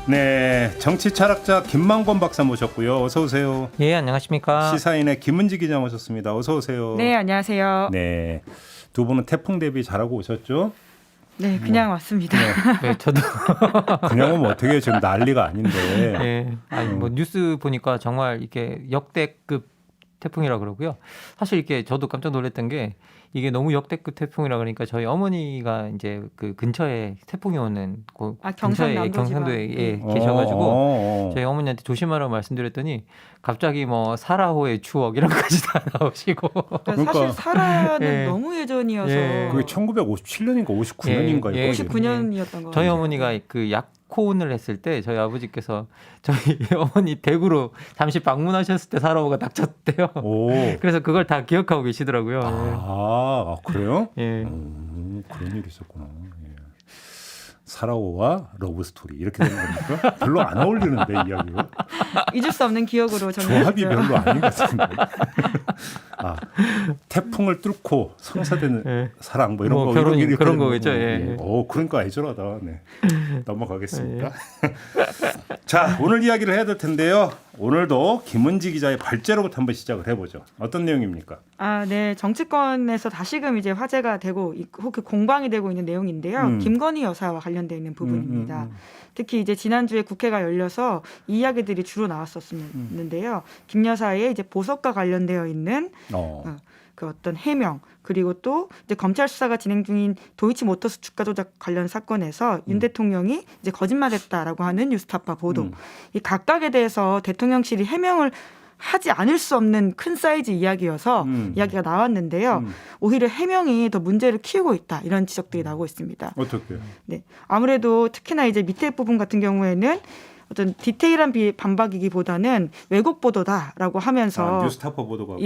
네, 정치 철학자 김만권 박사 모셨고요. 어서 오세요. 예, 안녕하십니까. 시사인의 김은지 기자 모셨습니다. 어서 오세요. 네, 안녕하세요. 네, 두 분은 태풍 대비 잘하고 오셨죠? 네, 그냥 왔습니다. 네, 저도 그냥 오면 어떻게 지금 난리가 아닌데. 예, 아니 뭐 뉴스 보니까 정말 이게 역대급 태풍이라 그러고요. 사실 이게 저도 깜짝 놀랐던 게 이게 너무 역대급 태풍이라 그러니까 저희 어머니가 이제 그 근처에 태풍이 오는 그 근처에 경상도에 계셔가지고 저희 어머니한테 조심하라고 말씀드렸더니 갑자기 뭐 사라호의 추억 이런 것까지 다 나오시고. 그러니까 사실 사라는 예. 너무 예전이어서 예. 그게 1957년인가 59년인가 예, 예. 59년이었던 거 같아요. 저희 어머니가 그 약혼을 했을 때 저희 아버지께서 저희 어머니 댁으로 잠시 방문하셨을 때 사라호가 닥쳤대요. 오. 그래서 그걸 다 기억하고 계시더라고요. 아, 그래요? 예. 그런 일이 있었구나. 예. 사라오와 러브 스토리 이렇게 되는 겁니까? 별로 안 어울리는데 이야기가. 잊을 수 없는 기억으로 조합이 정리했죠. 별로 아닌 것 같은데. 아, 태풍을 뚫고 성사되는 예. 사랑 뭐 이런 뭐 거 결혼 이렇게 그런 되는 거겠죠. 거고. 예. 오, 그러니까 애절하다. 네. 넘어가겠습니다. 자, 오늘 이야기를 해야 될 텐데요. 오늘도 김은지 기자의 발제로부터 한번 시작을 해보죠. 어떤 내용입니까? 아, 네. 정치권에서 다시금 이제 화제가 되고 혹은 공방이 되고 있는 내용인데요. 김건희 여사와 관련되어 있는 부분입니다. 특히 이제 지난주에 국회가 열려서 이 이야기들이 주로 나왔었는데요. 김 여사의 이제 보석과 관련되어 있는 그 어떤 해명 그리고 또 이제 검찰 수사가 진행 중인 도이치모터스 주가 조작 관련 사건에서 윤 대통령이 이제 거짓말했다라고 하는 뉴스타파 보도 이 각각에 대해서 대통령실이 해명을 하지 않을 수 없는 큰 사이즈 이야기여서 이야기가 나왔는데요. 오히려 해명이 더 문제를 키우고 있다 이런 지적들이 나오고 있습니다. 어떻게? 네, 아무래도 특히나 이제 밑에 부분 같은 경우에는 어떤 디테일한 반박이기보다는 왜곡 보도다라고 하면서 뉴스타파 보도가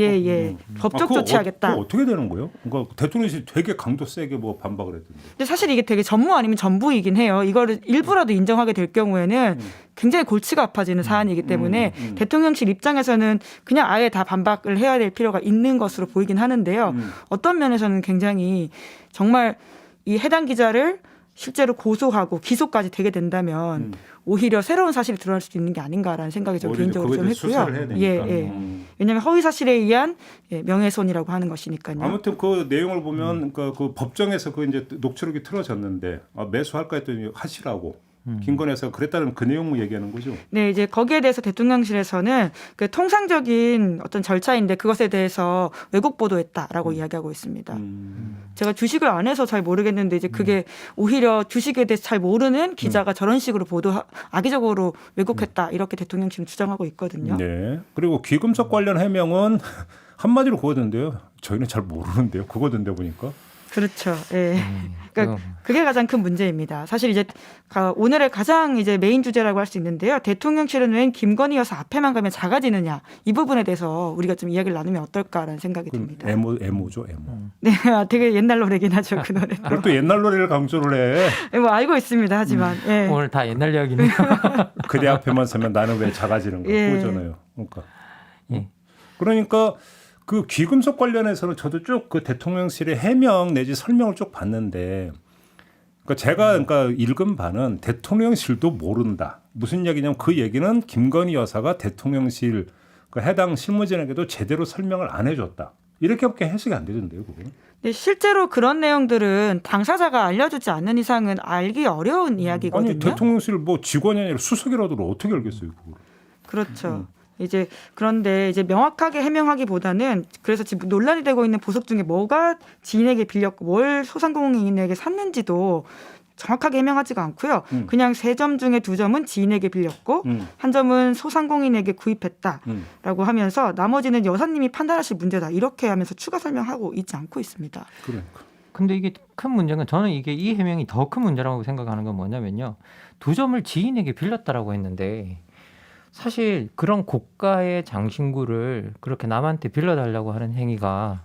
법적 조치하겠다. 그거 어떻게 되는 거예요? 그러니까 대통령실이 되게 강도 세게 뭐 반박을 했던데. 근데 사실 이게 되게 전무 아니면 전부이긴 해요. 이거를 일부라도 인정하게 될 경우에는 굉장히 골치가 아파지는 사안이기 때문에 대통령실 입장에서는 그냥 아예 다 반박을 해야 될 필요가 있는 것으로 보이긴 하는데요. 어떤 면에서는 굉장히 정말 이 해당 기자를 실제로 고소하고 기소까지 되게 된다면 오히려 새로운 사실이 드러날 수도 있는 게 아닌가라는 생각이 저 개인적으로 좀 했고요. 왜냐하면 허위 사실에 의한 명예훼손이라고 하는 것이니까요. 아무튼 그 내용을 보면 그 법정에서 그 이제 녹취록이 틀어졌는데 매수할까 했더니 하시라고. 김건희 여사가 그랬다는 그 내용을 얘기하는 거죠. 네, 이제 거기에 대해서 대통령실에서는 그 통상적인 어떤 절차인데 그것에 대해서 왜곡 보도했다라고 이야기하고 있습니다. 제가 주식을 안 해서 잘 모르겠는데 이제 그게 오히려 주식에 대해서 잘 모르는 기자가 저런 식으로 악의적으로 왜곡했다 이렇게 대통령실은 주장하고 있거든요. 네. 그리고 귀금속 관련 해명은 한마디로 그거던데요. 저희는 잘 모르는데요. 그거던데 보니까. 그렇죠. 예. 그러니까 그게 가장 큰 문제입니다. 사실 이제 오늘의 가장 이제 메인 주제라고 할 수 있는데요. 대통령실은 왜 김건희 여사 앞에만 가면 작아지느냐 이 부분에 대해서 우리가 좀 이야기를 나누면 어떨까라는 생각이 듭니다. 애모죠, 애모. 네, 되게 옛날 노래긴 하죠, 그 노래. 또 옛날 노래를 강조를 해. 뭐 알고 있습니다. 하지만 예. 오늘 다 옛날 이야기네요. 그대 앞에만 서면 나는 왜 작아지는 거 그거잖아요. 그러니까. 그 귀금속 관련해서는 저도 쭉 그 대통령실의 해명 내지 설명을 쭉 봤는데, 그러니까 제가 읽은 바는 대통령실도 모른다. 무슨 얘기냐면 그 얘기는 김건희 여사가 대통령실 그 해당 실무진에게도 제대로 설명을 안 해줬다. 이렇게밖에 해석이 안 되던데요, 그거. 네, 실제로 그런 내용들은 당사자가 알려주지 않는 이상은 알기 어려운 이야기거든요. 아니 대통령실 뭐 직원이 아니라 수석이라도 어떻게 알겠어요, 그거. 그렇죠. 이제 그런데 이제 명확하게 해명하기보다는 그래서 지금 논란이 되고 있는 보석 중에 뭐가 지인에게 빌렸고 뭘 소상공인에게 샀는지도 정확하게 해명하지가 않고요. 그냥 3점 중에 2점은 지인에게 빌렸고 한 점은 소상공인에게 구입했다라고 하면서 나머지는 여사님이 판단하실 문제다 이렇게 하면서 추가 설명하고 있지 않고 있습니다. 그러니까. 근데 이게 큰 문제는 저는 이게 이 해명이 더 큰 문제라고 생각하는 건 뭐냐면요. 2점을 지인에게 빌렸다라고 했는데 사실 그런 고가의 장신구를 그렇게 남한테 빌려달라고 하는 행위가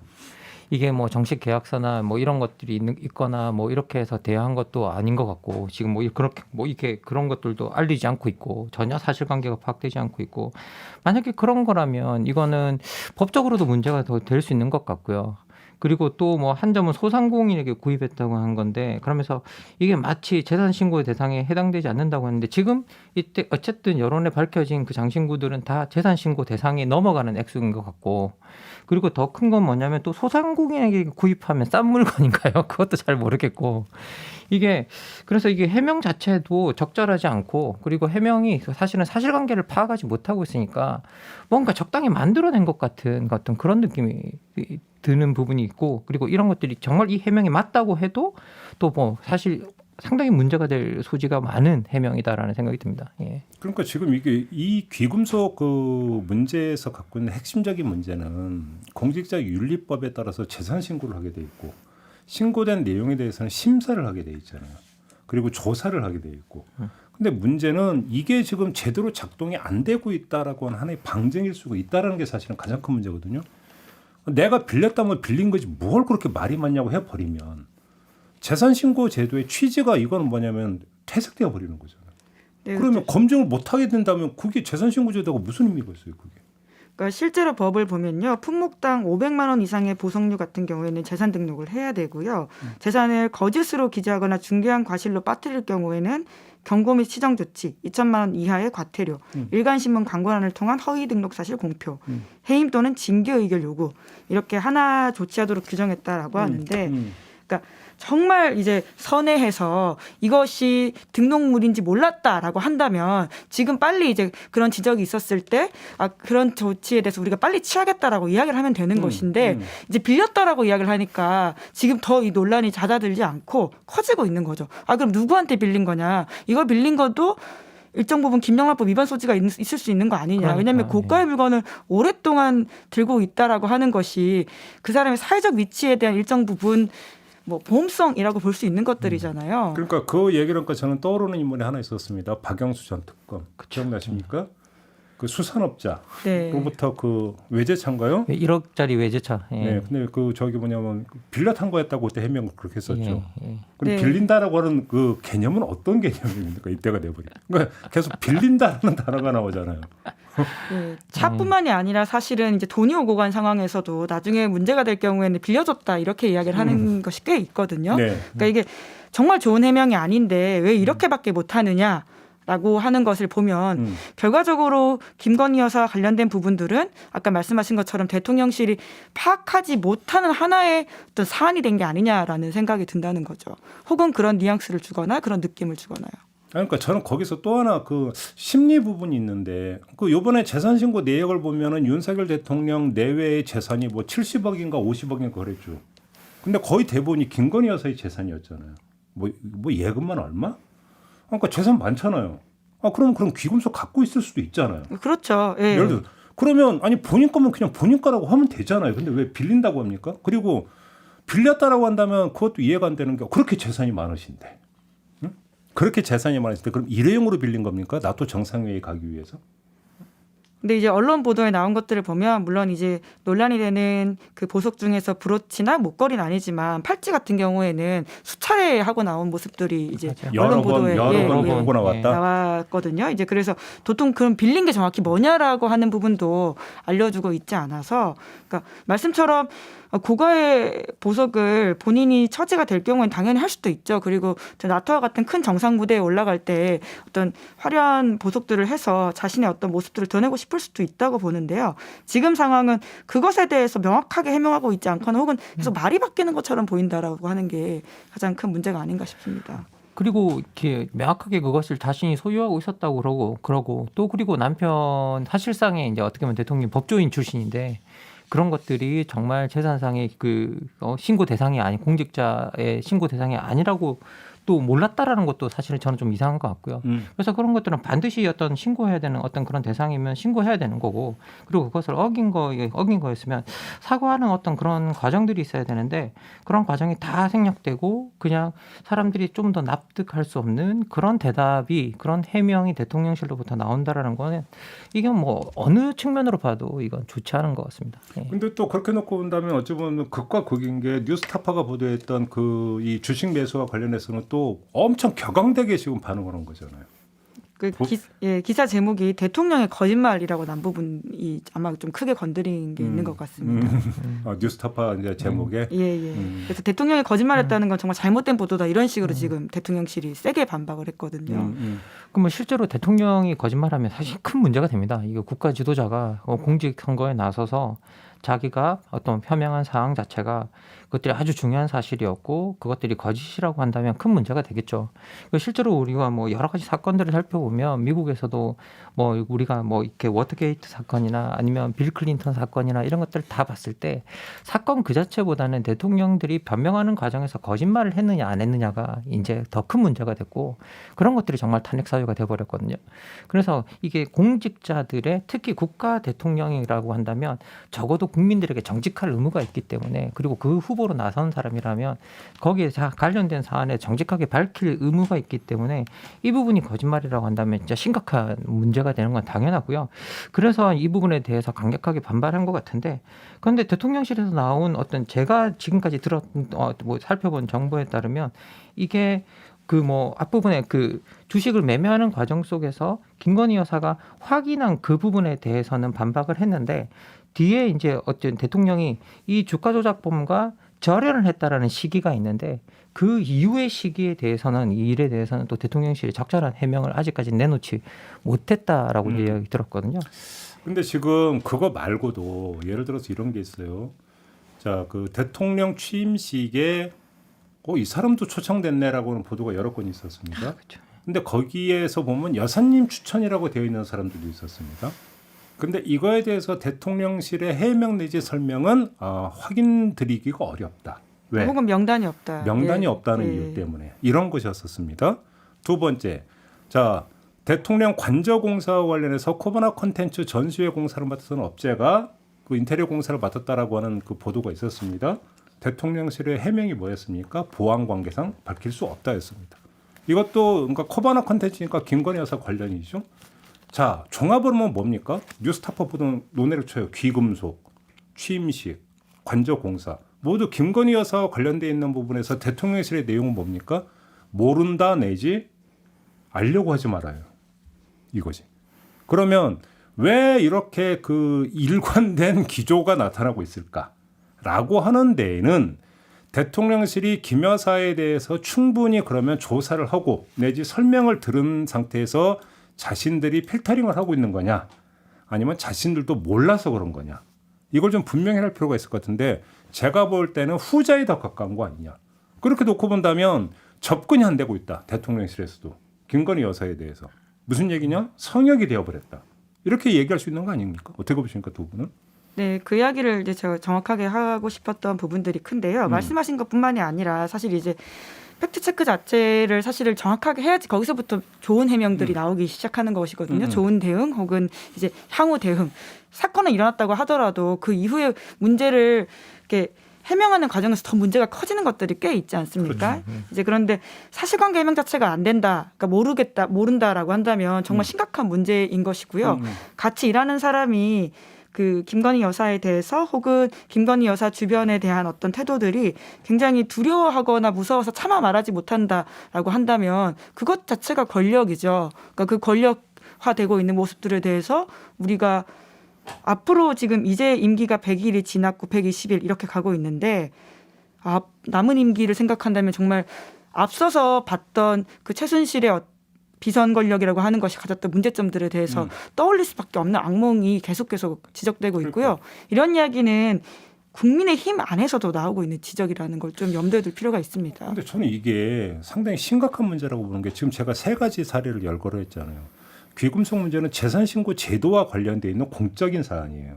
이게 뭐 정식 계약서나 뭐 이런 것들이 있거나 뭐 이렇게 해서 대여한 것도 아닌 것 같고 지금 뭐 그렇게 뭐 이렇게 그런 것들도 알리지 않고 있고 전혀 사실관계가 파악되지 않고 있고 만약에 그런 거라면 이거는 법적으로도 문제가 더 될 수 있는 것 같고요. 그리고 또 뭐 한 점은 소상공인에게 구입했다고 한 건데 그러면서 이게 마치 재산 신고의 대상에 해당되지 않는다고 하는데 지금 이때 어쨌든 여론에 밝혀진 그 장신구들은 다 재산 신고 대상에 넘어가는 액수인 것 같고 그리고 더 큰 건 뭐냐면 또 소상공인에게 구입하면 싼 물건인가요? 그것도 잘 모르겠고 이게 그래서 이게 해명 자체도 적절하지 않고 그리고 해명이 사실은 사실관계를 파악하지 못하고 있으니까 뭔가 적당히 만들어낸 것 같은 그런 느낌이 드는 부분이 있고 그리고 이런 것들이 정말 이 해명이 맞다고 해도 또 뭐 사실 상당히 문제가 될 소지가 많은 해명이다라는 생각이 듭니다. 예. 그러니까 지금 이게 이 귀금속 그 문제에서 갖고 있는 핵심적인 문제는 공직자윤리법에 따라서 재산 신고를 하게 돼 있고 신고된 내용에 대해서는 심사를 하게 돼 있잖아요. 그리고 조사를 하게 돼 있고. 근데 문제는 이게 지금 제대로 작동이 안 되고 있다라고 하는 하나의 방증일 수가 있다라는 게 사실은 가장 큰 문제거든요. 내가 빌렸다면 빌린 거지 뭘 그렇게 말이 많냐고 해버리면 재산신고 제도의 취지가 이거는 뭐냐면 퇴색되어 버리는 거잖아요. 네, 그러면 그렇죠. 검증을 못하게 된다면 그게 재산신고 제도가 무슨 의미가 있어요, 그게? 그러니까 실제로 법을 보면요. 품목당 500만 원 이상의 보석류 같은 경우에는 재산 등록을 해야 되고요. 재산을 거짓으로 기재하거나 중개한 과실로 빠뜨릴 경우에는 경고 및 시정 조치, 2천만 원 이하의 과태료, 일간신문 광고란을 통한 허위 등록 사실 공표, 해임 또는 징계 의결 요구 이렇게 하나 조치하도록 규정했다라고 하는데 그러니까 정말 이제 선회해서 이것이 등록물인지 몰랐다라고 한다면 지금 빨리 이제 그런 지적이 있었을 때 그런 조치에 대해서 우리가 빨리 취하겠다라고 이야기를 하면 되는 것인데 이제 빌렸다라고 이야기를 하니까 지금 더 이 논란이 잦아들지 않고 커지고 있는 거죠. 그럼 누구한테 빌린 거냐? 이걸 빌린 것도 일정 부분 김영란법 위반 소지가 있을 수 있는 거 아니냐. 그러니까, 왜냐하면 고가의 물건을 오랫동안 들고 있다라고 하는 것이 그 사람의 사회적 위치에 대한 일정 부분 뭐 보험성이라고 볼 수 있는 것들이잖아요. 그러니까 그 얘기를 하니까 저는 떠오르는 인물이 하나 있었습니다. 박영수 전 특검. 기억나십니까? 그 수산업자로부터 그 외제차인가요? 1억짜리 외제차. 예. 네, 근데 그 저기 뭐냐면 빌려 탄 거였다고 그때 해명을 그렇게 했었죠. 예. 그럼 네. 빌린다라고 하는 그 개념은 어떤 개념입니까? 이때가 돼버려. 그러니까 계속 빌린다라는 단어가 나오잖아요. 네, 차뿐만이 아니라 사실은 이제 돈이 오고 간 상황에서도 나중에 문제가 될 경우에는 빌려줬다 이렇게 이야기를 하는 것이 꽤 있거든요. 네. 그러니까 이게 정말 좋은 해명이 아닌데 왜 이렇게밖에 못하느냐. 라고 하는 것을 보면 결과적으로 김건희 여사와 관련된 부분들은 아까 말씀하신 것처럼 대통령실이 파악하지 못하는 하나의 어떤 사안이 된 게 아니냐라는 생각이 든다는 거죠. 혹은 그런 뉘앙스를 주거나 그런 느낌을 주거나요. 그러니까 저는 거기서 또 하나 그 심리 부분이 있는데 그 요번에 재산신고 내역을 보면은 윤석열 대통령 내외의 재산이 뭐 70억인가 50억인가 그랬죠. 근데 거의 대부분이 김건희 여사의 재산이었잖아요. 뭐 예금만 얼마? 그러니까 재산 많잖아요. 그럼 귀금속 갖고 있을 수도 있잖아요. 그렇죠. 예. 예를 들어 그러면 아니 본인 거면 그냥 본인 거라고 하면 되잖아요. 근데 왜 빌린다고 합니까? 그리고 빌렸다라고 한다면 그것도 이해가 안 되는 게 그렇게 재산이 많으신데. 응? 그렇게 재산이 많으실 때 그럼 일회용으로 빌린 겁니까? 나토 정상회의 가기 위해서? 근데 이제 언론 보도에 나온 것들을 보면 물론 이제 논란이 되는 그 보석 중에서 브로치나 목걸이는 아니지만 팔찌 같은 경우에는 수차례 하고 나온 모습들이 이제 여러 언론 보도에 번 하고 나왔다. 나왔거든요. 이제 그래서 도통 그럼 빌린 게 정확히 뭐냐라고 하는 부분도 알려주고 있지 않아서 그러니까 말씀처럼 고가의 보석을 본인이 처지가 될 경우에는 당연히 할 수도 있죠. 그리고 나토와 같은 큰 정상 무대에 올라갈 때 어떤 화려한 보석들을 해서 자신의 어떤 모습들을 드러내고 싶을 수도 있다고 보는데요. 지금 상황은 그것에 대해서 명확하게 해명하고 있지 않거나 혹은 계속 말이 바뀌는 것처럼 보인다라고 하는 게 가장 큰 문제가 아닌가 싶습니다. 그리고 이렇게 명확하게 그것을 자신이 소유하고 있었다고 그러고 또 그리고 남편 사실상의 이제 어떻게 보면 대통령 법조인 출신인데 그런 것들이 정말 재산상의 신고 대상이 아닌 공직자의 신고 대상이 아니라고 또 몰랐다라는 것도 사실은 저는 좀 이상한 것 같고요. 그래서 그런 것들은 반드시 어떤 신고해야 되는 어떤 그런 대상이면 신고해야 되는 거고 그리고 그것을 어긴 거였으면 사과하는 어떤 그런 과정들이 있어야 되는데 그런 과정이 다 생략되고 그냥 사람들이 좀 더 납득할 수 없는 그런 대답이 그런 해명이 대통령실로부터 나온다라는 거는 이게 뭐 어느 측면으로 봐도 이건 좋지 않은 것 같습니다. 예. 근데 또 그렇게 놓고 본다면 어찌 보면 극과 극인 게 뉴스타파가 보도했던 그 이 주식 매수와 관련해서는 또 엄청 격앙되게 지금 반응을 한 거잖아요. 기사 제목이 대통령의 거짓말이라고 난 부분이 아마 좀 크게 건드린 게 있는 것 같습니다. 뉴스타파 이제 제목에 예. 그래서 대통령이 거짓말했다는 건 정말 잘못된 보도다 이런 식으로 지금 대통령실이 세게 반박을 했거든요. 그럼 뭐 실제로 대통령이 거짓말하면 사실 큰 문제가 됩니다. 이거 국가 지도자가 공직 선거에 나서서 자기가 어떤 표명한 사항 자체가 그것들이 아주 중요한 사실이었고 그것들이 거짓이라고 한다면 큰 문제가 되겠죠. 실제로 우리가 뭐 여러 가지 사건들을 살펴보면 미국에서도 뭐 우리가 뭐 이렇게 워터게이트 사건이나 아니면 빌 클린턴 사건이나 이런 것들을 다 봤을 때 사건 그 자체보다는 대통령들이 변명하는 과정에서 거짓말을 했느냐 안 했느냐가 이제 더 큰 문제가 됐고 그런 것들이 정말 탄핵 사유가 돼버렸거든요. 그래서 이게 공직자들의 특히 국가 대통령이라고 한다면 적어도 국민들에게 정직할 의무가 있기 때문에 그리고 그 후보로 나선 사람이라면 거기에 관련된 사안에 정직하게 밝힐 의무가 있기 때문에 이 부분이 거짓말이라고 한다면 진짜 심각한 문제가 되는 건 당연하고요. 그래서 이 부분에 대해서 강력하게 반발한 것 같은데 그런데 대통령실에서 나온 어떤 제가 지금까지 살펴본 정보에 따르면 이게 그 뭐 앞부분에 그 주식을 매매하는 과정 속에서 김건희 여사가 확인한 그 부분에 대해서는 반박을 했는데 뒤에 이제 어떤 대통령이 이 주가 조작범과 절연을 했다라는 시기가 있는데 그 이후의 시기에 대해서는 이 일에 대해서는 또 대통령실이 적절한 해명을 아직까지 내놓지 못했다라고 이야기 들었거든요. 근데 지금 그거 말고도 예를 들어서 이런 게 있어요. 자, 그 대통령 취임식에 이 사람도 초청됐네라고는 보도가 여러 건 있었습니다. 그렇죠. 근데 거기에서 보면 여사님 추천이라고 되어 있는 사람들도 있었습니다. 근데 이거에 대해서 대통령실의 해명 내지 설명은 확인드리기가 어렵다. 왜? 혹은 명단이 없다. 명단이 없다는 이유 때문에 이런 것이었었습니다. 두 번째, 자 대통령 관저공사와 관련해서 코바나 콘텐츠 전시회 공사를 맡았던 업체가 그 인테리어 공사를 맡았다라고 하는 그 보도가 있었습니다. 대통령실의 해명이 뭐였습니까? 보안 관계상 밝힐 수 없다였습니다. 이것도 그러니까 코바나 콘텐츠니까 김건희 여사 관련이죠. 자, 종합으로 보면 뭡니까? 뉴스타파 보던 논의를 쳐요. 귀금속, 취임식, 관저공사 모두 김건희 여사와 관련돼 있는 부분에서 대통령실의 내용은 뭡니까? 모른다 내지 알려고 하지 말아요. 이거지. 그러면 왜 이렇게 그 일관된 기조가 나타나고 있을까라고 하는 데에는 대통령실이 김 여사에 대해서 충분히 그러면 조사를 하고 내지 설명을 들은 상태에서 자신들이 필터링을 하고 있는 거냐 아니면 자신들도 몰라서 그런 거냐 이걸 좀 분명히 할 필요가 있을 것 같은데 제가 볼 때는 후자에 더 가까운 거 아니냐 그렇게 놓고 본다면 접근이 안 되고 있다 대통령실에서도 김건희 여사에 대해서 무슨 얘기냐 성역이 되어버렸다 이렇게 얘기할 수 있는 거 아닙니까 어떻게 보십니까 두 분은? 네, 그 이야기를 이제 제가 정확하게 하고 싶었던 부분들이 큰데요. 말씀하신 것뿐만이 아니라 사실 이제 팩트 체크 자체를 사실을 정확하게 해야지 거기서부터 좋은 해명들이 나오기 시작하는 것이거든요. 좋은 대응 혹은 이제 향후 대응. 사건은 일어났다고 하더라도 그 이후에 문제를 이렇게 해명하는 과정에서 더 문제가 커지는 것들이 꽤 있지 않습니까? 그렇죠. 이제 그런데 사실관계 해명 자체가 안 된다, 그러니까 모른다라고 한다면 정말 심각한 문제인 것이고요. 같이 일하는 사람이 그 김건희 여사에 대해서 혹은 김건희 여사 주변에 대한 어떤 태도들이 굉장히 두려워하거나 무서워서 차마 말하지 못한다라고 한다면 그것 자체가 권력이죠. 그러니까 그 권력화되고 있는 모습들에 대해서 우리가 앞으로 지금 이제 임기가 100일이 지났고 120일 이렇게 가고 있는데 남은 임기를 생각한다면 정말 앞서서 봤던 그 최순실의 비선 권력이라고 하는 것이 가졌던 문제점들에 대해서 떠올릴 수밖에 없는 악몽이 계속 지적되고 있고요. 이런 이야기는 국민의힘 안에서도 나오고 있는 지적이라는 걸 좀 염두에 둘 필요가 있습니다. 그런데 저는 이게 상당히 심각한 문제라고 보는 게 지금 제가 세 가지 사례를 열거를 했잖아요. 귀금속 문제는 재산신고 제도와 관련돼 있는 공적인 사안이에요.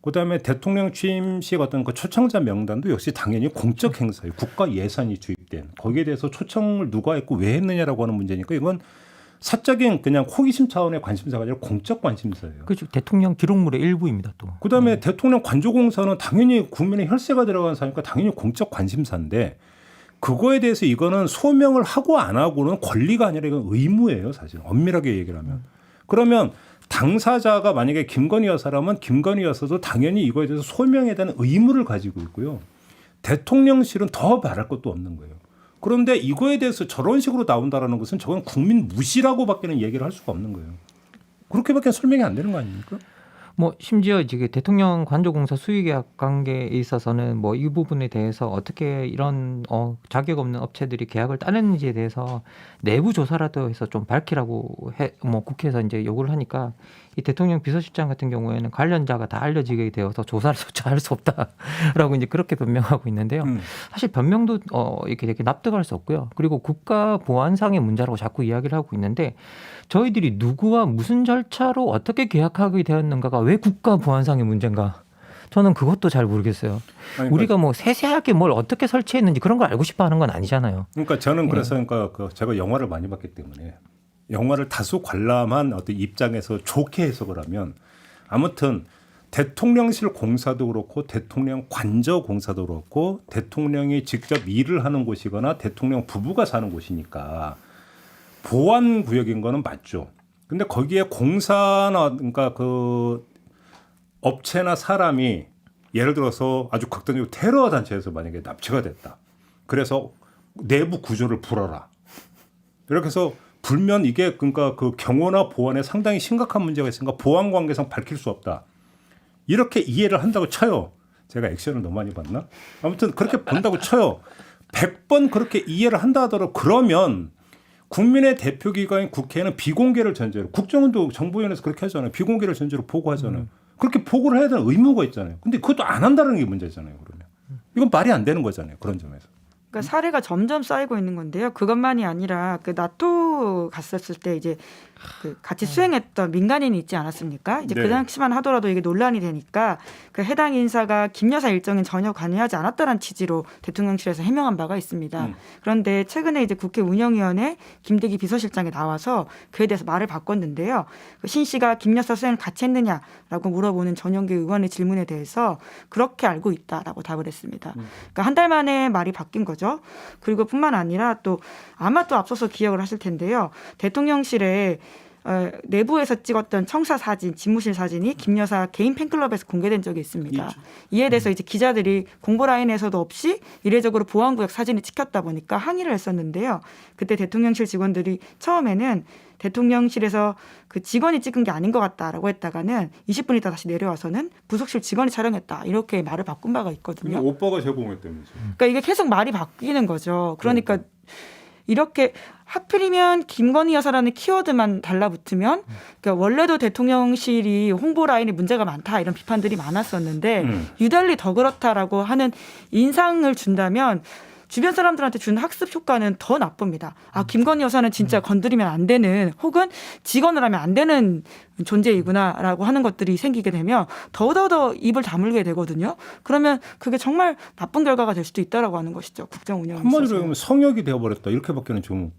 그다음에 대통령 취임식 어떤 그 초청자 명단도 역시 당연히 공적 행사예요. 국가 예산이 주입된 거기에 대해서 초청을 누가 했고 왜 했느냐라고 하는 문제니까 이건 사적인 그냥 호기심 차원의 관심사가 아니라 공적 관심사예요. 그렇죠. 대통령 기록물의 일부입니다. 또. 그다음에 대통령 관저공사는 당연히 국민의 혈세가 들어간 사니까 당연히 공적 관심사인데 그거에 대해서 이거는 소명을 하고 안 하고는 권리가 아니라 이건 의무예요. 사실 엄밀하게 얘기를 하면. 그러면 당사자가 만약에 김건희 여사라면 김건희 여사도 당연히 이거에 대해서 소명에 대한 의무를 가지고 있고요. 대통령실은 더 말할 것도 없는 거예요. 그런데 이거에 대해서 저런 식으로 나온다라는 것은 저건 국민 무시라고밖에는 얘기를 할 수가 없는 거예요. 그렇게밖에 설명이 안 되는 거 아닙니까? 뭐 심지어 이제 대통령 관조공사 수의계약 관계에 있어서는 뭐 이 부분에 대해서 어떻게 이런 자격 없는 업체들이 계약을 따냈는지에 대해서 내부 조사라도 해서 좀 밝히라고 뭐 국회에서 이제 요구를 하니까 이 대통령 비서실장 같은 경우에는 관련자가 다 알려지게 되어서 조사조차 할 수 없다라고 이제 그렇게 변명하고 있는데요. 사실 변명도 이렇게 납득할 수 없고요. 그리고 국가 보안상의 문제라고 자꾸 이야기를 하고 있는데 저희들이 누구와 무슨 절차로 어떻게 계약하게 되었는가가 왜 국가 보안상의 문제인가? 저는 그것도 잘 모르겠어요. 아니, 우리가 뭐 세세하게 뭘 어떻게 설치했는지 그런 걸 알고 싶어 하는 건 아니잖아요. 그러니까 저는 그래서 그러니까 제가 영화를 많이 봤기 때문에 영화를 다소 관람한 어떤 입장에서 좋게 해석을 하면 아무튼 대통령실 공사도 그렇고 대통령 관저 공사도 그렇고 대통령이 직접 일을 하는 곳이거나 대통령 부부가 사는 곳이니까 보안 구역인 거는 맞죠. 근데 거기에 공사나 그러니까 그 업체나 사람이 예를 들어서 아주 극단적으로 테러 단체에서 만약에 납치가 됐다. 그래서 내부 구조를 풀어라. 이렇게 해서 불면 이게 그러니까 그 경호나 보안에 상당히 심각한 문제가 있으니까 보안 관계상 밝힐 수 없다. 이렇게 이해를 한다고 쳐요. 제가 액션을 너무 많이 봤나? 아무튼 그렇게 본다고 쳐요. 100번 그렇게 이해를 한다 하더라도 그러면 국민의 대표기관인 국회는 비공개를 전제로 국정원도 정보위원회에서 그렇게 하잖아요. 비공개를 전제로 보고하잖아요. 그렇게 보고를 해야 되는 의무가 있잖아요. 근데 그것도 안 한다는 게 문제잖아요. 그러면 이건 말이 안 되는 거잖아요. 그런 점에서. 그러니까 사례가 점점 쌓이고 있는 건데요. 그것만이 아니라 그 나토 갔었을 때 이제 그 같이 수행했던 민간인이 있지 않았습니까? 이제 네. 그 당시만 하더라도 이게 논란이 되니까 그 해당 인사가 김 여사 일정에 전혀 관여하지 않았다는 취지로 대통령실에서 해명한 바가 있습니다. 그런데 최근에 이제 국회 운영위원회 김대기 비서실장이 나와서 그에 대해서 말을 바꿨는데요. 신 씨가 김 여사 수행을 같이 했느냐라고 물어보는 전용기 의원의 질문에 대해서 그렇게 알고 있다라고 답을 했습니다. 그러니까 한 달 만에 말이 바뀐 거죠. 그리고 뿐만 아니라 또 아마 또 앞서서 기억을 하실 텐데요. 대통령실에 내부에서 찍었던 청사 사진, 집무실 사진이 김 여사 개인 팬클럽에서 공개된 적이 있습니다. 이에 대해서 이제 기자들이 공보 라인에서도 없이 이례적으로 보안구역 사진이 찍혔다 보니까 항의를 했었는데요. 그때 대통령실 직원들이 처음에는 대통령실에서 그 직원이 찍은 게 아닌 것 같다라고 했다가는 20분 있다 다시 내려와서는 부속실 직원이 촬영했다 이렇게 말을 바꾼 바가 있거든요. 오빠가 제공했다면서요. 그러니까 이게 계속 말이 바뀌는 거죠. 그러니까 이렇게 하필이면 김건희 여사라는 키워드만 달라붙으면 그러니까 원래도 대통령실이 홍보 라인에 문제가 많다 이런 비판들이 많았었는데 유달리 더 그렇다라고 하는 인상을 준다면 주변 사람들한테 주는 학습 효과는 더 나쁩니다. 아, 김건희 여사는 진짜 건드리면 안 되는 혹은 직언을 하면 안 되는 존재이구나라고 하는 것들이 생기게 되면 더더더 입을 다물게 되거든요. 그러면 그게 정말 나쁜 결과가 될 수도 있다라고 하는 것이죠. 국정 운영에 한마디로 있어서. 얘기하면 성역이 되어버렸다. 이렇게밖에는 좀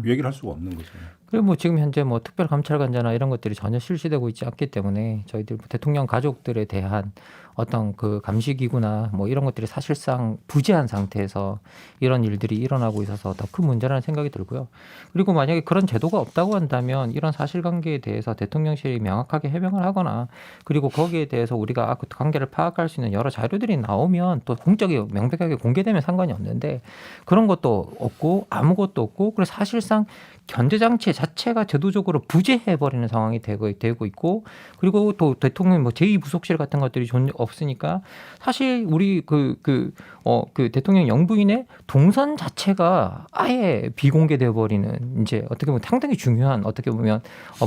얘기를 할 수가 없는 거죠. 그리고 뭐 지금 현재 뭐 특별감찰관자나 이런 것들이 전혀 실시되고 있지 않기 때문에 저희들 대통령 가족들에 대한 어떤 그 감시기구나 뭐 이런 것들이 사실상 부재한 상태에서 이런 일들이 일어나고 있어서 더 큰 문제라는 생각이 들고요. 그리고 만약에 그런 제도가 없다고 한다면 이런 사실관계에 대해서 대통령실이 명확하게 해명을 하거나 그리고 거기에 대해서 우리가 그 관계를 파악할 수 있는 여러 자료들이 나오면 또 공적이 명백하게 공개되면 상관이 없는데 그런 것도 없고 아무것도 없고 그래서 사실상 견제장치 자체가 제도적으로 부재해버리는 상황이 되고 있고 그리고 또 대통령 뭐 제2부속실 같은 것들이 없으니까 사실 우리 그 대통령 영부인의 동선 자체가 아예 비공개돼 버리는 이제 어떻게 보면 상당히 중요한 어떻게 보면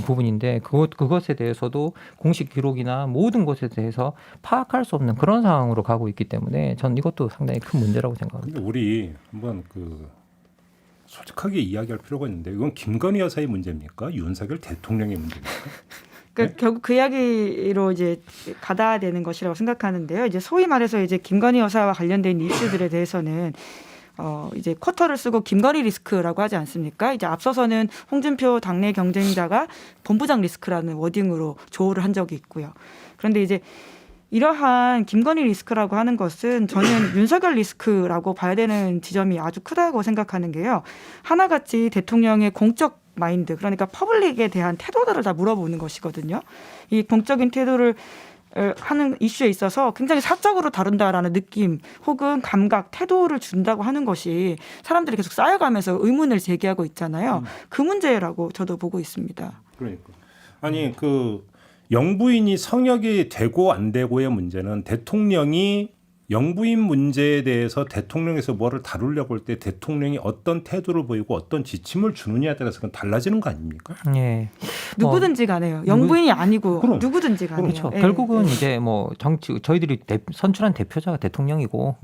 부분인데 그것에 대해서도 공식 기록이나 모든 것에 대해서 파악할 수 없는 그런 상황으로 가고 있기 때문에 저는 이것도 상당히 큰 문제라고 생각합니다. 근데 우리 한번 솔직하게 이야기할 필요가 있는데 이건 김건희 여사의 문제입니까? 윤석열 대통령의 문제입니까? 그러니까 결국 그 이야기로 이제 가다 되는 것이라고 생각하는데요. 이제 소위 말해서 이제 김건희 여사와 관련된 이슈들에 대해서는 이제 쿼터를 쓰고 김건희 리스크라고 하지 않습니까? 이제 앞서서는 홍준표 당내 경쟁자가 본부장 리스크라는 워딩으로 조언을 한 적이 있고요. 그런데 이제 이러한 김건희 리스크라고 하는 것은 저는 윤석열 리스크라고 봐야 되는 지점이 아주 크다고 생각하는 게요. 하나같이 대통령의 공적 마인드, 그러니까 퍼블릭에 대한 태도들을 다 물어보는 것이거든요. 이 공적인 태도를 하는 이슈에 있어서 굉장히 사적으로 다룬다라는 느낌 혹은 감각, 태도를 준다고 하는 것이 사람들이 계속 쌓여가면서 의문을 제기하고 있잖아요. 그 문제라고 저도 보고 있습니다. 그러니까 아니 그 영부인이 성역이 되고 안 되고의 문제는 대통령이 영부인 문제에 대해서 대통령에서 뭐를 다루려고 할 때 대통령이 어떤 태도를 보이고 어떤 지침을 주느냐에 따라서 그건 달라지는 거 아닙니까? 예. 누구든지 간에요. 영부인이 아니고 그럼. 누구든지 간에요. 그렇죠. 예. 결국은 이제 뭐 정치 저희들이 선출한 대표자가 대통령이고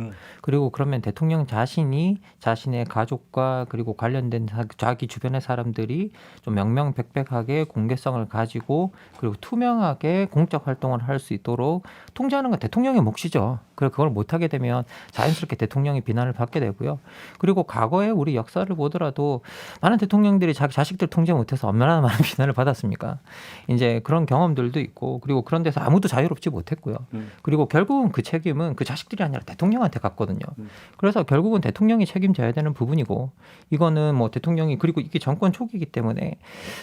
그리고 그러면 대통령 자신이 자신의 가족과 그리고 관련된 자기 주변의 사람들이 좀 명명백백하게 공개성을 가지고 그리고 투명하게 공적 활동을 할 수 있도록 통제하는 건 대통령의 몫이죠. 그걸 못하게 되면 자연스럽게 대통령이 비난을 받게 되고요. 그리고 과거에 우리 역사를 보더라도 많은 대통령들이 자기 자식들 통제 못해서 얼마나 많은 비난을 받았습니까? 이제 그런 경험들도 있고 그리고 그런 데서 아무도 자유롭지 못했고요. 그리고 결국은 그 책임은 그 자식들이 아니라 대통령한테 갔거든요. 그래서 결국은 대통령이 책임져야 되는 부분이고 이거는 뭐 대통령이 그리고 이게 정권 초기이기 때문에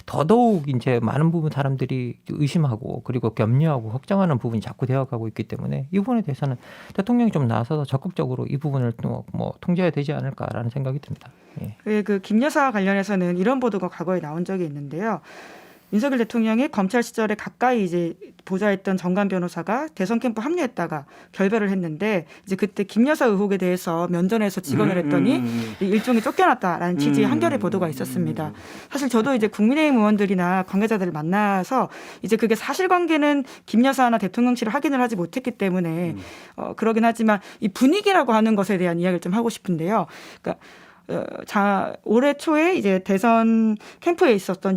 더더욱 이제 많은 부분 사람들이 의심하고 그리고 염려하고 걱정하는 부분이 자꾸 되어가고 있기 때문에 이 부분에 대해서는 대통령이 좀 나서서 적극적으로 이 부분을 또 뭐 통제해야 되지 않을까라는 생각이 듭니다. 예. 그 김 여사 관련해서는 이런 보도가 과거에 나온 적이 있는데요. 윤석열 대통령이 검찰 시절에 가까이 이제 보좌했던 정관 변호사가 대선 캠프 합류했다가 결별을 했는데 이제 그때 김 여사 의혹에 대해서 면전에서 직언을 했더니 일종의 쫓겨났다라는 취지의 한겨레 보도가 있었습니다. 사실 저도 이제 국민의힘 의원들이나 관계자들을 만나서 이제 그게 사실관계는 김 여사나 대통령실을 확인을 하지 못했기 때문에 그러긴 하지만 이 분위기라고 하는 것에 대한 이야기를 좀 하고 싶은데요. 그러니까 올해 초에 이제 대선 캠프에 있었던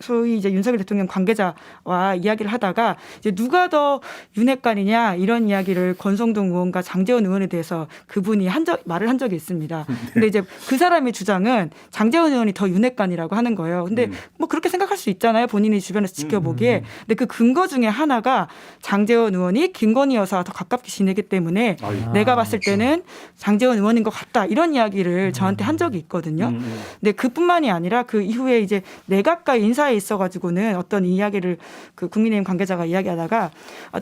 소위 이제 윤석열 대통령 관계자와 이야기를 하다가 이제 누가 더 윤핵관이냐 이런 이야기를 권성동 의원과 장제원 의원에 대해서 그분이 말을 한 적이 있습니다. 근데 이제 그 사람의 주장은 장제원 의원이 더 윤핵관이라고 하는 거예요. 근데 뭐 그렇게 생각할 수 있잖아요. 본인이 주변에서 지켜보기에. 근데 그 근거 중에 하나가 장제원 의원이 김건희 여사와 더 가깝게 지내기 때문에 내가 봤을 때는 장제원 의원인 것 같다. 이런 이야기를 저한테 한 적이 있거든요. 근데 그뿐만이 아니라 그 이후에 이제 내각과의 인사에 있어가지고는 어떤 이야기를 그 국민의힘 관계자가 이야기하다가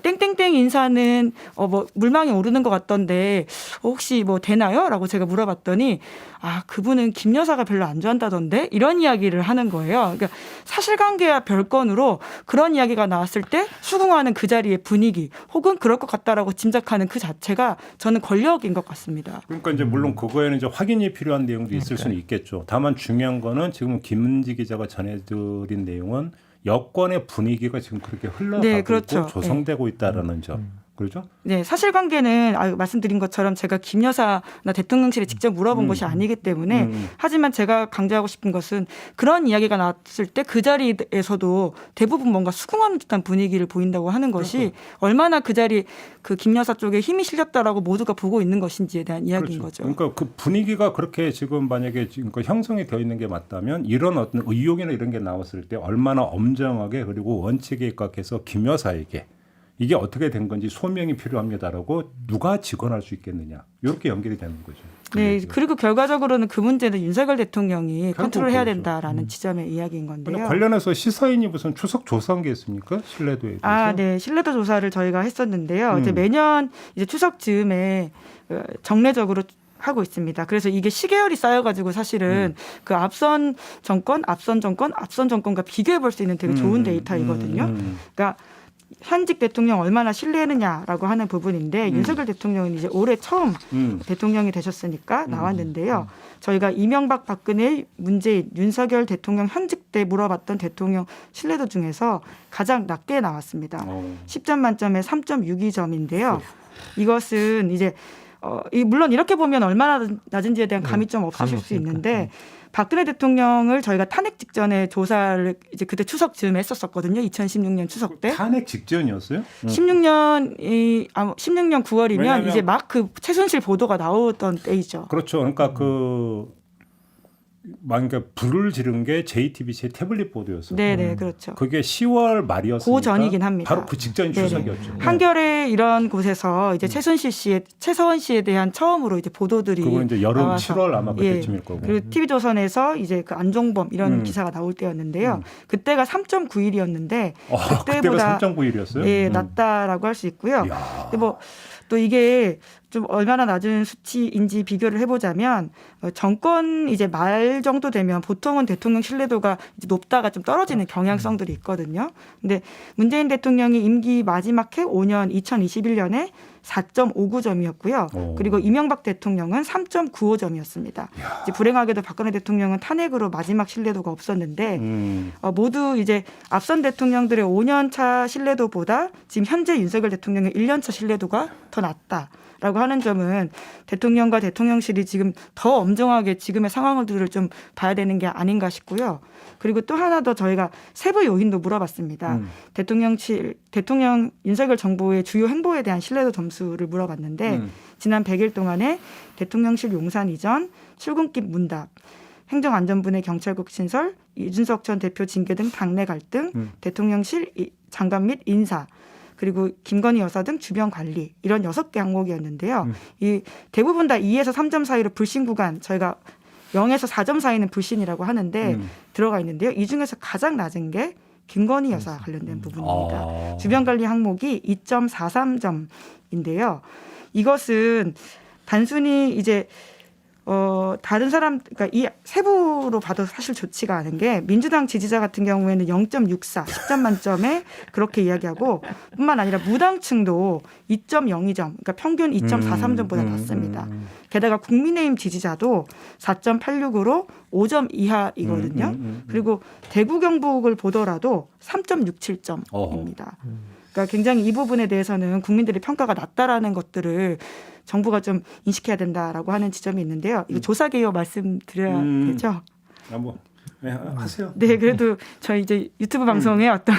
땡땡땡 인사는 뭐 물망에 오르는 것 같던데 혹시 뭐 되나요?라고 제가 물어봤더니 그분은 김 여사가 별로 안 좋아한다던데 이런 이야기를 하는 거예요. 그러니까 사실관계와 별건으로 그런 이야기가 나왔을 때 수긍하는 그 자리의 분위기 혹은 그럴 것 같다라고 짐작하는 그 자체가 저는 권력인 것 같습니다. 그러니까 이제 물론 그거에는 이제 확인이 필요한 내용도 있을 수는 있겠죠. 다만 중요한 거는 지금 김은지 기자가 전해드린 내용은 여권의 분위기가 지금 그렇게 흘러가고 그렇죠. 있고 조성되고 있다라는 점. 그렇죠? 네, 사실관계는 말씀드린 것처럼 제가 김 여사나 대통령실에 직접 물어본 것이 아니기 때문에 하지만 제가 강조하고 싶은 것은 그런 이야기가 나왔을 때 그 자리에서도 대부분 뭔가 수긍하는 듯한 분위기를 보인다고 하는 것이 얼마나 그 자리 그 김 여사 쪽에 힘이 실렸다라고 모두가 보고 있는 것인지에 대한 이야기인 거죠. 그러니까 그 분위기가 그렇게 지금 만약에 지금 형성이 되어 있는 게 맞다면 이런 어떤 의혹이나 이런 게 나왔을 때 얼마나 엄정하게 그리고 원칙에 입각해서 김 여사에게 이게 어떻게 된 건지 소명이 필요합니다라고 누가 직언할 수 있겠느냐 이렇게 연결이 되는 거죠. 네, 그리고 결과적으로는 그 문제는 윤석열 대통령이 컨트롤해야 된다라는 지점의 이야기인 건데요. 관련해서 시사인이 무슨 추석 조사한 게 있습니까? 신뢰도에 대해서? 네, 신뢰도 조사를 저희가 했었는데요. 이제 매년 이제 추석 즈음에 정례적으로 하고 있습니다. 그래서 이게 시계열이 쌓여가지고 사실은 그 앞선 정권과 비교해 볼 수 있는 되게 좋은 데이터이거든요. 그러니까 현직 대통령 얼마나 신뢰했느냐라고 하는 부분인데 윤석열 대통령은 이제 올해 처음 대통령이 되셨으니까 나왔는데요. 저희가 이명박, 박근혜, 문재인, 윤석열 대통령 현직 때 물어봤던 대통령 신뢰도 중에서 가장 낮게 나왔습니다. 10점 만점에 3.62점인데요. 이것은 이제 물론 이렇게 보면 얼마나 낮은지에 대한 감이 좀 없으실 수 있는데 박근혜 대통령을 저희가 탄핵 직전에 조사를 이제 그때 추석 즈음에 했었거든요. 2016년 추석 때. 탄핵 직전이었어요? 16년 9월이면 이제 막 그 최순실 보도가 나오던 때이죠. 그렇죠. 그러니까 그러니까 불을 지른 게 JTBC의 태블릿 보도였어요. 네네 그렇죠. 그게 10월 말이었으니까 그 전이긴 합니다. 바로 그 직전이 네네. 추석이었죠. 한겨레 이런 곳에서 이제 최서원 씨에 대한 처음으로 이제 보도들이 그건 이제 여름 나와서 7월 아마 예. 그때쯤일 거고. 그리고 TV조선에서 이제 그 안종범 이런 기사가 나올 때였는데요. 그때가 3.9일이었는데 그때가 3.9일이었어요? 예, 낮다라고 할 수 있고요. 이야. 근데 뭐 또 이게 좀 얼마나 낮은 수치인지 비교를 해보자면 정권 이제 말 정도 되면 보통은 대통령 신뢰도가 이제 높다가 좀 떨어지는 경향성들이 있거든요. 근데 문재인 대통령이 임기 마지막 해 5년 2021년에 4.59점이었고요. 그리고 이명박 대통령은 3.95점이었습니다. 이제 불행하게도 박근혜 대통령은 탄핵으로 마지막 신뢰도가 없었는데 모두 이제 앞선 대통령들의 5년 차 신뢰도보다 지금 현재 윤석열 대통령의 1년 차 신뢰도가 더 낮다라고 하는 점은 대통령과 대통령실이 지금 더 엄정하게 지금의 상황들을 좀 봐야 되는 게 아닌가 싶고요. 그리고 또 하나 더 저희가 세부 요인도 물어봤습니다. 대통령 윤석열 정부의 주요 행보에 대한 신뢰도 점수를 물어봤는데 지난 100일 동안에 대통령실 용산 이전, 출근길 문답, 행정안전부의 경찰국 신설, 이준석 전 대표 징계 등 당내 갈등, 대통령실 장관 및 인사, 그리고 김건희 여사 등 주변 관리 이런 6개 항목이었는데요. 이 대부분 다 2에서 3점 사이로 불신 구간 저희가 0에서 4점 사이는 불신이라고 하는데 들어가 있는데요. 이 중에서 가장 낮은 게 김건희 여사 관련된 부분입니다. 주변 관리 항목이 2.43점인데요. 이것은 단순히 이제 다른 사람, 그러니까 이 세부로 봐도 사실 좋지가 않은 게 민주당 지지자 같은 경우에는 0.64, 10점 만점에 그렇게 이야기하고 뿐만 아니라 무당층도 2.02점, 그러니까 평균 2.43점보다 낮습니다. 게다가 국민의힘 지지자도 4.86으로 5점 이하이거든요. 그리고 대구 경북을 보더라도 3.67점입니다. 그러니까 굉장히 이 부분에 대해서는 국민들의 평가가 낮다라는 것들을 정부가 좀 인식해야 된다라고 하는 지점이 있는데요. 이거 조사 개요 말씀드려야 되죠? 네, 하세요. 네, 그래도 저희 이제 유튜브 방송에 어떤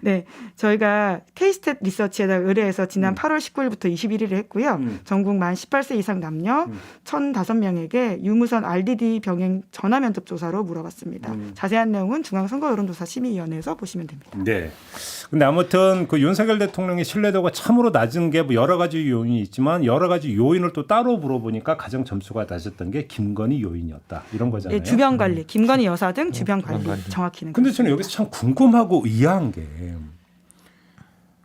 네, 저희가 K스탯 리서치에다 의뢰해서 지난 8월 19일부터 21일에 했고요. 전국 만 18세 이상 남녀 1,005명에게 유무선 RDD 병행 전화 면접 조사로 물어봤습니다. 자세한 내용은 중앙선거 여론조사 심의위원회에서 보시면 됩니다. 네. 근데 아무튼 그 윤석열 대통령의 신뢰도가 참으로 낮은 게 뭐 여러 가지 요인이 있지만 여러 가지 요인을 또 따로 물어보니까 가장 점수가 낮았던 게 김건희 요인이었다. 이런 거잖아요. 네, 주변 관리, 김건희 여사 등 주변 관리 정확히는. 근데 저는 여기서 참 궁금하고 의아한 게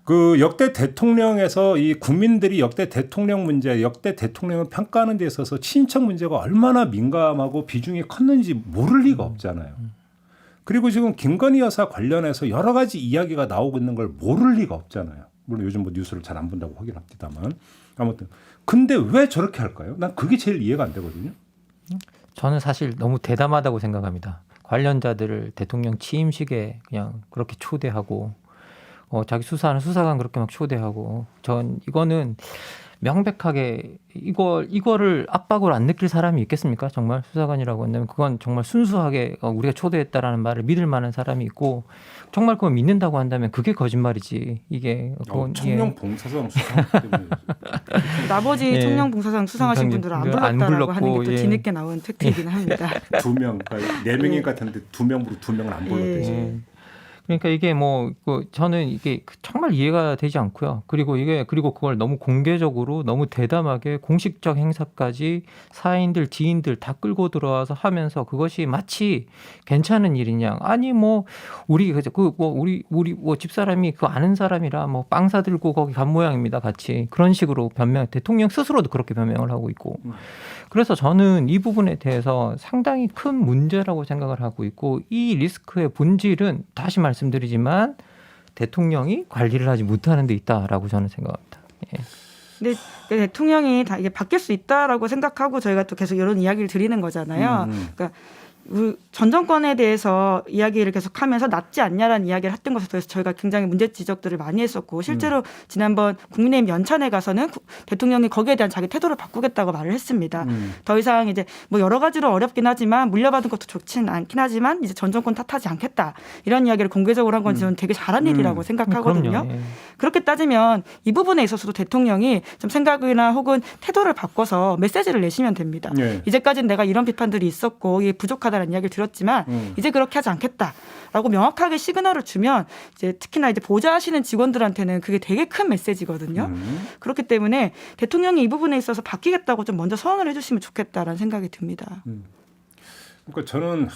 그 역대 대통령에서 이 국민들이 역대 대통령 문제, 역대 대통령을 평가하는 데 있어서 친인척 문제가 얼마나 민감하고 비중이 컸는지 모를 리가 없잖아요. 그리고 지금 김건희 여사 관련해서 여러 가지 이야기가 나오고 있는 걸 모를 리가 없잖아요. 물론 요즘 뭐 뉴스를 잘 안 본다고 하긴 합니다만 아무튼 근데 왜 저렇게 할까요? 난 그게 제일 이해가 안 되거든요. 저는 사실 너무 대담하다고 생각합니다. 관련자들을 대통령 취임식에 그냥 그렇게 초대하고 자기 수사하는 수사관 그렇게 막 초대하고 전 이거는 명백하게 이거를 압박을 안 느낄 사람이 있겠습니까? 정말 수사관이라고 한다면 그건 정말 순수하게 우리가 초대했다라는 말을 믿을 만한 사람이 있고 정말 그걸 믿는다고 한다면 그게 거짓말이지. 이게 청룡 봉사상 수상 때문에 나머지 예. 청룡 봉사상 수상하신 분들은 안 불렀다라고 하는 게 또 뒤늦게 나온 팩트이긴 합니다. 2명, 그러니까 4명인 것 같은데 2명으로 2명을 안 불렀대지. 예. 그러니까 이게 저는 이게 정말 이해가 되지 않고요. 그리고 그걸 너무 공개적으로 너무 대담하게 공식적 행사까지 사인들, 지인들 다 끌고 들어와서 하면서 그것이 마치 괜찮은 일이냐. 아니 우리 집사람이 그 아는 사람이라 빵 사들고 거기 간 모양입니다. 같이 그런 식으로 대통령 스스로도 그렇게 변명을 하고 있고. 그래서 저는 이 부분에 대해서 상당히 큰 문제라고 생각을 하고 있고 이 리스크의 본질은 다시 말씀드리지만 대통령이 관리를 하지 못하는 데 있다라고 저는 생각합니다. 예. 근데 대통령이 다 이게 바뀔 수 있다라고 생각하고 저희가 또 계속 이런 이야기를 드리는 거잖아요. 그러니까 전 정권에 대해서 이야기를 계속하면서 낫지 않냐라는 이야기를 했던 것에 대해서 저희가 굉장히 문제 지적들을 많이 했었고 실제로 지난번 국민의힘 연찬회 가서는 대통령이 거기에 대한 자기 태도를 바꾸겠다고 말을 했습니다. 더 이상 이제 뭐 여러 가지로 어렵긴 하지만 물려받은 것도 좋지는 않긴 하지만 이제 전 정권 탓하지 않겠다 이런 이야기를 공개적으로 한 건 저는 되게 잘한 일이라고 생각하거든요. 그럼요. 예. 그렇게 따지면 이 부분에 있어서도 대통령이 좀 생각이나 혹은 태도를 바꿔서 메시지를 내시면 됩니다. 네. 이제까지는 내가 이런 비판들이 있었고 이게 부족하다는 이야기를 들었지만 이제 그렇게 하지 않겠다라고 명확하게 시그널을 주면 이제 특히나 이제 보좌하시는 직원들한테는 그게 되게 큰 메시지거든요. 그렇기 때문에 대통령이 이 부분에 있어서 바뀌겠다고 좀 먼저 선언을 해주시면 좋겠다라는 생각이 듭니다. 그러니까 저는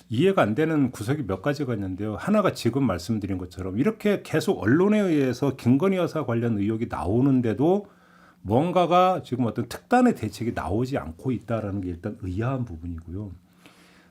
이해가 안 되는 구석이 몇 가지가 있는데요. 하나가 지금 말씀드린 것처럼 이렇게 계속 언론에 의해서 김건희 여사 관련 의혹이 나오는데도 뭔가가 지금 어떤 특단의 대책이 나오지 않고 있다라는 게 일단 의아한 부분이고요.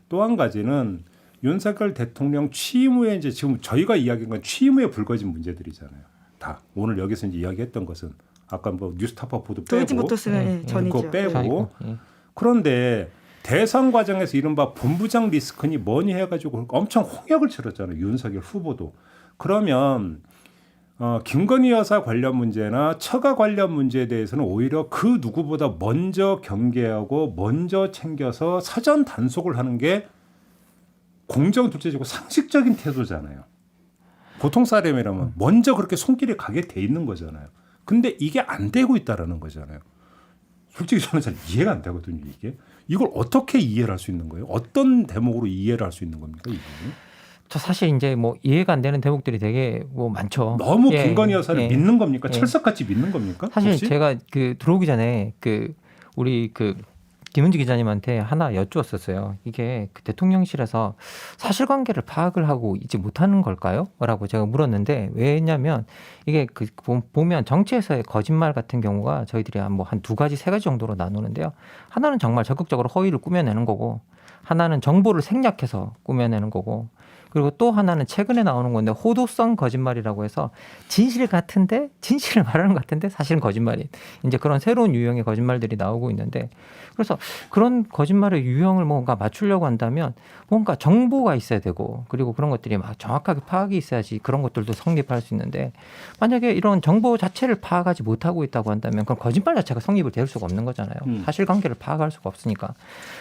또 한 가지는 윤석열 대통령 취임 후에 이제 지금 저희가 이야기한 건 취임 후에 불거진 문제들이잖아요. 다 오늘 여기서 이제 이야기했던 것은 아까 뭐 뉴스타파 보도 빼고 도이치모터스는 전이죠. 그거 빼고 자이고, 예. 그런데 대선 과정에서 이른바 본부장 리스크니 뭐니 해가지고 엄청 홍역을 치렀잖아요. 윤석열 후보도. 그러면 김건희 여사 관련 문제나 처가 관련 문제에 대해서는 오히려 그 누구보다 먼저 경계하고 먼저 챙겨서 사전 단속을 하는 게 공정 둘째치고 상식적인 태도잖아요. 보통 사람이라면 먼저 그렇게 손길이 가게 돼 있는 거잖아요. 근데 이게 안 되고 있다라는 거잖아요. 솔직히 저는 잘 이해가 안 되거든요. 이걸 어떻게 이해를 할 수 있는 거예요? 어떤 대목으로 이해를 할 수 있는 겁니까? 이게? 저 사실 이제 뭐 이해가 안 되는 대목들이 되게 뭐 많죠. 너무 예, 김건희 여사를 예. 믿는 겁니까? 예. 철석같이 믿는 겁니까? 사실 혹시? 제가 그 들어오기 전에 그 우리 그 김은지 기자님한테 하나 여쭈었었어요. 이게 그 대통령실에서 사실관계를 파악을 하고 있지 못하는 걸까요? 라고 제가 물었는데 왜냐면 이게 그 보면 정치에서의 거짓말 같은 경우가 저희들이 한 두 가지, 세 가지 정도로 나누는데요. 하나는 정말 적극적으로 허위를 꾸며내는 거고 하나는 정보를 생략해서 꾸며내는 거고 그리고 또 하나는 최근에 나오는 건데 호도성 거짓말이라고 해서 진실 같은데 진실을 말하는 것 같은데 사실은 거짓말인 이제 그런 새로운 유형의 거짓말들이 나오고 있는데 그래서 그런 거짓말의 유형을 뭔가 맞추려고 한다면 뭔가 정보가 있어야 되고 그리고 그런 것들이 막 정확하게 파악이 있어야지 그런 것들도 성립할 수 있는데 만약에 이런 정보 자체를 파악하지 못하고 있다고 한다면 그럼 거짓말 자체가 성립을 될 수가 없는 거잖아요. 사실관계를 파악할 수가 없으니까.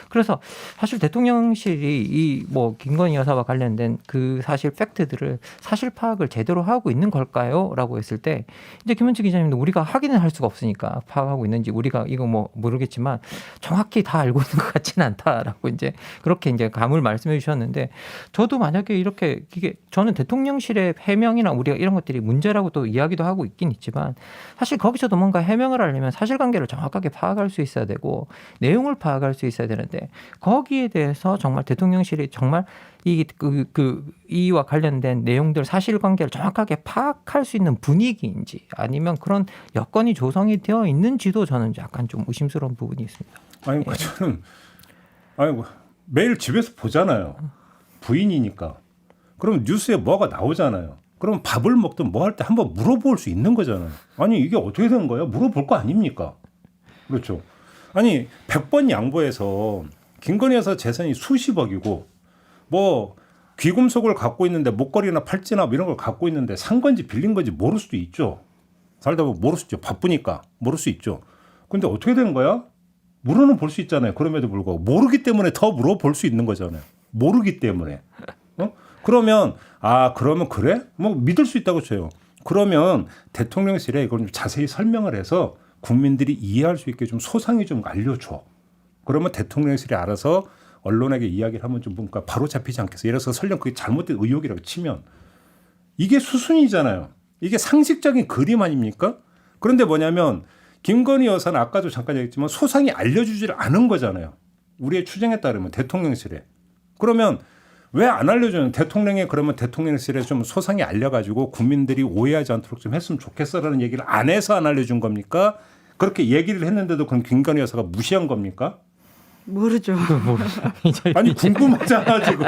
그래서 사실 대통령실이 이 뭐 김건희 여사와 관련된 그 사실 팩트들을 사실 파악을 제대로 하고 있는 걸까요? 라고 했을 때 이제 김은지 기자님도 우리가 확인을 할 수가 없으니까 파악하고 있는지 우리가 이거 뭐 모르겠지만 정확히 다 알고 있는 것 같지는 않다라고 이제 그렇게 이제 감을 말씀해 주셨는데 저도 만약에 이렇게 이게 저는 대통령실의 해명이나 우리가 이런 것들이 문제라고 또 이야기도 하고 있긴 있지만 사실 거기서도 뭔가 해명을 하려면 사실관계를 정확하게 파악할 수 있어야 되고 내용을 파악할 수 있어야 되는데 거기에 대해서 정말 대통령실이 정말 이와 관련된 내용들 사실관계를 정확하게 파악할 수 있는 분위기인지 아니면 그런 여건이 조성이 되어 있는지도 저는 약간 좀 의심스러운 부분이 있습니다. 아니 저는 매일 집에서 보잖아요. 부인이니까. 그럼 뉴스에 뭐가 나오잖아요. 그럼 밥을 먹든 뭐 할 때 한번 물어볼 수 있는 거잖아요. 아니 이게 어떻게 된 거야? 물어볼 거 아닙니까? 그렇죠. 아니 100번 양보해서 김건희 여사 재산이 수십억이고 뭐 귀금속을 갖고 있는데 목걸이나 팔찌나 뭐 이런 걸 갖고 있는데 산 건지 빌린 건지 모를 수도 있죠. 살다 보면 모를 수 있죠. 바쁘니까 모를 수 있죠. 근데 어떻게 된 거야? 물어는 볼 수 있잖아요. 그럼에도 불구하고 모르기 때문에 더 물어볼 수 있는 거잖아요. 모르기 때문에. 그러면 그러면 그래? 뭐 믿을 수 있다고 쳐요. 그러면 대통령실에 이걸 좀 자세히 설명을 해서 국민들이 이해할 수 있게 좀 소상히 좀 알려줘. 그러면 대통령실이 알아서 언론에게 이야기를 하면 좀 뭔가 바로 잡히지 않겠어요. 예를 들어서 설령 그게 잘못된 의혹이라고 치면 이게 수순이잖아요. 이게 상식적인 그림 아닙니까? 그런데 뭐냐면 김건희 여사는 아까도 잠깐 얘기했지만 소상히 알려주지를 않은 거잖아요. 우리의 추정에 따르면 대통령실에. 그러면 왜 안 알려주는 대통령이 그러면 대통령실에 좀 소상히 알려가지고 국민들이 오해하지 않도록 좀 했으면 좋겠어라는 얘기를 안 해서 안 알려준 겁니까? 그렇게 얘기를 했는데도 그럼 김건희 여사가 무시한 겁니까? 모르죠. 아니 궁금하잖아 지금.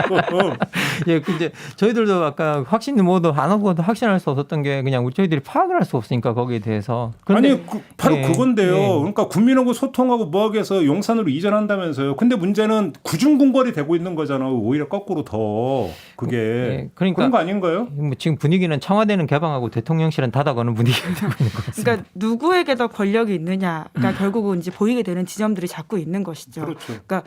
예, 이제 저희들도 아까 확신 뭐도 안 하고도 확신할 수 없었던 게 그냥 저희들이 파악을 할 수 없으니까 거기에 대해서. 그런데 바로 예, 그건데요. 예. 그러니까 국민하고 소통하고 뭐하기 위해서 용산으로 이전한다면서요. 근데 문제는 구중궁궐이 되고 있는 거잖아요. 오히려 거꾸로 더 그게 예, 그러니까 그런 거 아닌가요? 뭐 지금 분위기는 청와대는 개방하고 대통령실은 닫아가는 분위기가 되고 있는 것 같습니다. 그러니까 누구에게 더 권력이 있느냐가 결국은 이제 보이게 되는 지점들이 자꾸 있는 것이죠. 그렇죠. 그러니까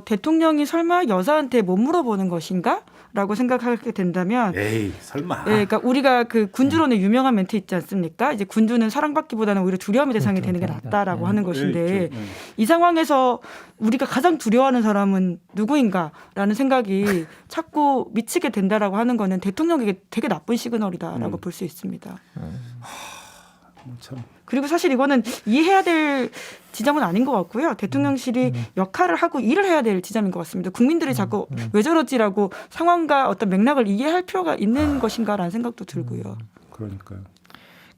대통령이 설마 여사한테 못 물어보는 것인가? 라고 생각하게 된다면 에이 설마. 예, 그러니까 우리가 그 군주론의 유명한 멘트 있지 않습니까? 이제 군주는 사랑받기보다는 오히려 두려움의 대상이 되는 게 낫다라고 하는 것인데 이 상황에서 우리가 가장 두려워하는 사람은 누구인가라는 생각이 자꾸 미치게 된다라고 하는 거는 대통령에게 되게 나쁜 시그널이다라고 볼 수 있습니다. 참. 그리고 사실 이거는 이해해야 될 지점은 아닌 것 같고요. 대통령실이 역할을 하고 일을 해야 될 지점인 것 같습니다. 국민들이 자꾸 왜 저러지라고 상황과 어떤 맥락을 이해할 필요가 있는 것인가라는 생각도 들고요. 그러니까요.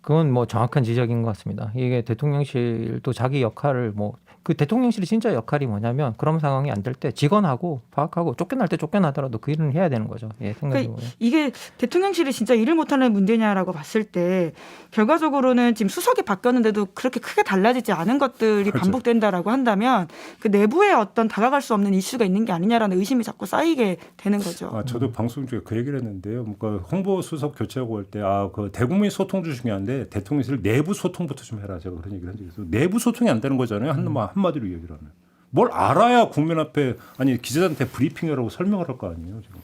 그건 뭐 정확한 지적인 것 같습니다. 이게 대통령실도 자기 역할을 뭐 그 대통령실이 진짜 역할이 뭐냐면 그런 상황이 안 될 때 직원하고 파악하고 쫓겨날 때 쫓겨나더라도 그 일은 해야 되는 거죠. 예, 생각적으로. 그러니까 이게 대통령실이 진짜 일을 못하는 문제냐라고 봤을 때 결과적으로는 지금 수석이 바뀌었는데도 그렇게 크게 달라지지 않은 것들이 그렇죠. 반복된다라고 한다면 그 내부에 어떤 다가갈 수 없는 이슈가 있는 게 아니냐라는 의심이 자꾸 쌓이게 되는 거죠. 저도 방송 중에 그 얘기를 했는데요. 그러니까 홍보 수석 교체하고 올 때 그 대국민 소통도 중요한데 대통령실 내부 소통부터 좀 해라. 제가 그런 얘기를 한 적이 있어요. 내부 소통이 안 되는 거잖아요. 한마디로 얘기를 하면. 뭘 알아야 국민 앞에 기자한테 브리핑이라고 설명을 할 거 아니에요. 지금.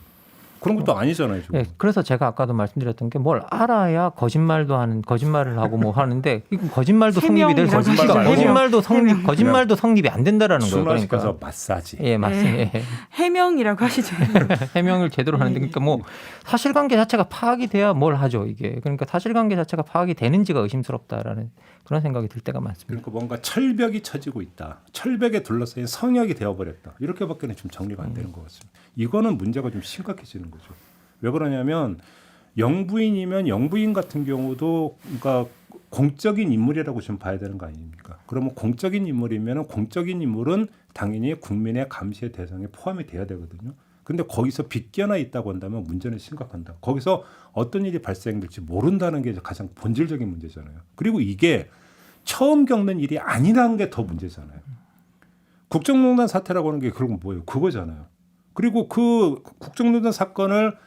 그런 것도 아니잖아요. 지금. 예, 그래서 제가 아까도 말씀드렸던 게 뭘 알아야 거짓말을 하고 뭐 하는데 이건 거짓말도 성립이 될 수 해명이라고 없으니까 하시죠. 거짓말도 성립이 안 된다라는 거예요. 순화시켜서 그러니까. 마사지. 예, 맞습니다. 예. 해명이라고 하시죠. 해명을 제대로 하는데 그러니까 뭐 사실관계 자체가 파악이 돼야 뭘 하죠 이게. 그러니까 사실관계 자체가 파악이 되는지가 의심스럽다라는 그런 생각이 들 때가 많습니다. 그러니까 뭔가 철벽이 쳐지고 있다. 철벽에 둘러싸인 성역이 되어버렸다. 이렇게밖에는 좀 정리가 안 되는 것 같습니다. 이거는 문제가 좀 심각해지는 거죠. 왜 그러냐면 영부인이면 영부인 같은 경우도 그러니까 공적인 인물이라고 좀 봐야 되는 거 아닙니까? 그러면 공적인 인물이면 공적인 인물은 당연히 국민의 감시의 대상에 포함이 돼야 되거든요. 근데 거기서 빗겨나 있다고 한다면 문제는 심각한다. 거기서 어떤 일이 발생될지 모른다는 게 가장 본질적인 문제잖아요. 그리고 이게 처음 겪는 일이 아니라는 게 더 문제잖아요. 국정농단 사태라고 하는 게 그건 뭐예요? 그거잖아요. 그리고 그 국정농단 사건을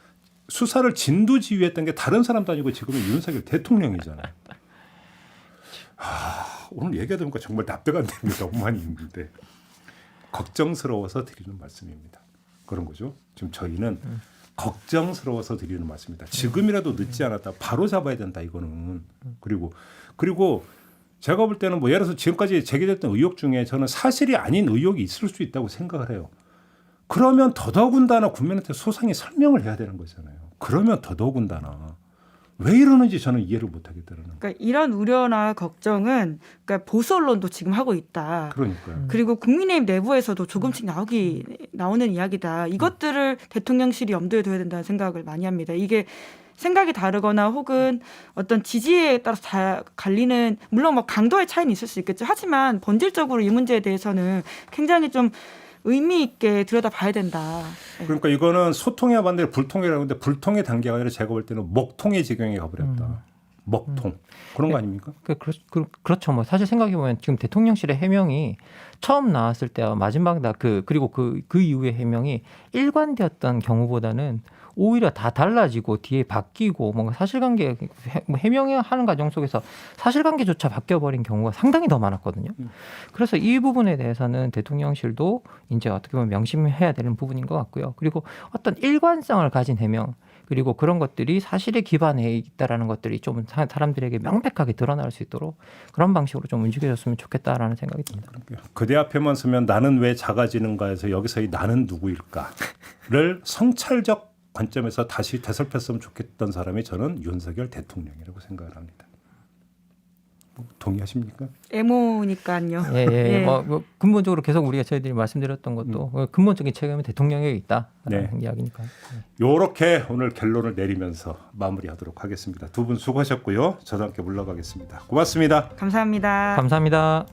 수사를 진두지휘했던 게 다른 사람도 아니고 지금은 윤석열 대통령이잖아요. 오늘 얘기하다 보니까 정말 납득 안 되는 게 너무 많이 있는데 걱정스러워서 드리는 말씀입니다. 그런 거죠. 지금 저희는 걱정스러워서 드리는 말씀입니다. 지금이라도 늦지 않았다. 바로 잡아야 된다. 이거는. 그리고 제가 볼 때는 뭐 예를 들어서 지금까지 제기됐던 의혹 중에 저는 사실이 아닌 의혹이 있을 수 있다고 생각을 해요. 그러면 더더군다나 국민한테 소상히 설명을 해야 되는 거잖아요. 그러면 더더군다나 왜 이러는지 저는 이해를 못하겠다는. 그러니까 이런 우려나 걱정은 그러니까 보수 언론도 지금 하고 있다. 그러니까요. 그리고 국민의힘 내부에서도 조금씩 나오는 이야기다. 이것들을 대통령실이 염두에 둬야 된다는 생각을 많이 합니다. 이게 생각이 다르거나 혹은 어떤 지지에 따라서 다 갈리는 물론 뭐 강도의 차이는 있을 수 있겠죠. 하지만 본질적으로 이 문제에 대해서는 굉장히 좀 의미 있게 들여다봐야 된다. 그러니까 이거는 소통의 반대로 불통이라고 하는데 불통의 단계가 아니라 제가 볼 때는 먹통의 지경에 가버렸다. 먹통. 그런 거 아닙니까? 그렇죠. 뭐 사실 생각해 보면 지금 대통령실의 해명이 처음 나왔을 때와 마지막 그리고 그 이후의 해명이 일관되었던 경우보다는 오히려 다 달라지고 뒤에 바뀌고 뭔가 사실관계 해명하는 과정 속에서 사실관계조차 바뀌어버린 경우가 상당히 더 많았거든요. 그래서 이 부분에 대해서는 대통령실도 이제 어떻게 보면 명심해야 되는 부분인 것 같고요. 그리고 어떤 일관성을 가진 해명 그리고 그런 것들이 사실에 기반해 있다라는 것들이 좀 사람들에게 명백하게 드러날 수 있도록 그런 방식으로 좀 움직여줬으면 좋겠다라는 생각이 듭니다. 그대 앞에만 서면 나는 왜 작아지는가에서 여기서 이 나는 누구일까를 성찰적 관점에서 다시 되살폈으면 좋겠던 사람이 저는 윤석열 대통령이라고 생각을 합니다. 동의하십니까? 애모니까요. 예. 뭐 근본적으로 계속 우리가 저희들이 말씀드렸던 것도 근본적인 책임은 대통령에 있다라는 이야기니까. 이렇게 오늘 결론을 내리면서 마무리하도록 하겠습니다. 두 분 수고하셨고요. 저도 함께 물러가겠습니다. 고맙습니다. 감사합니다. 감사합니다.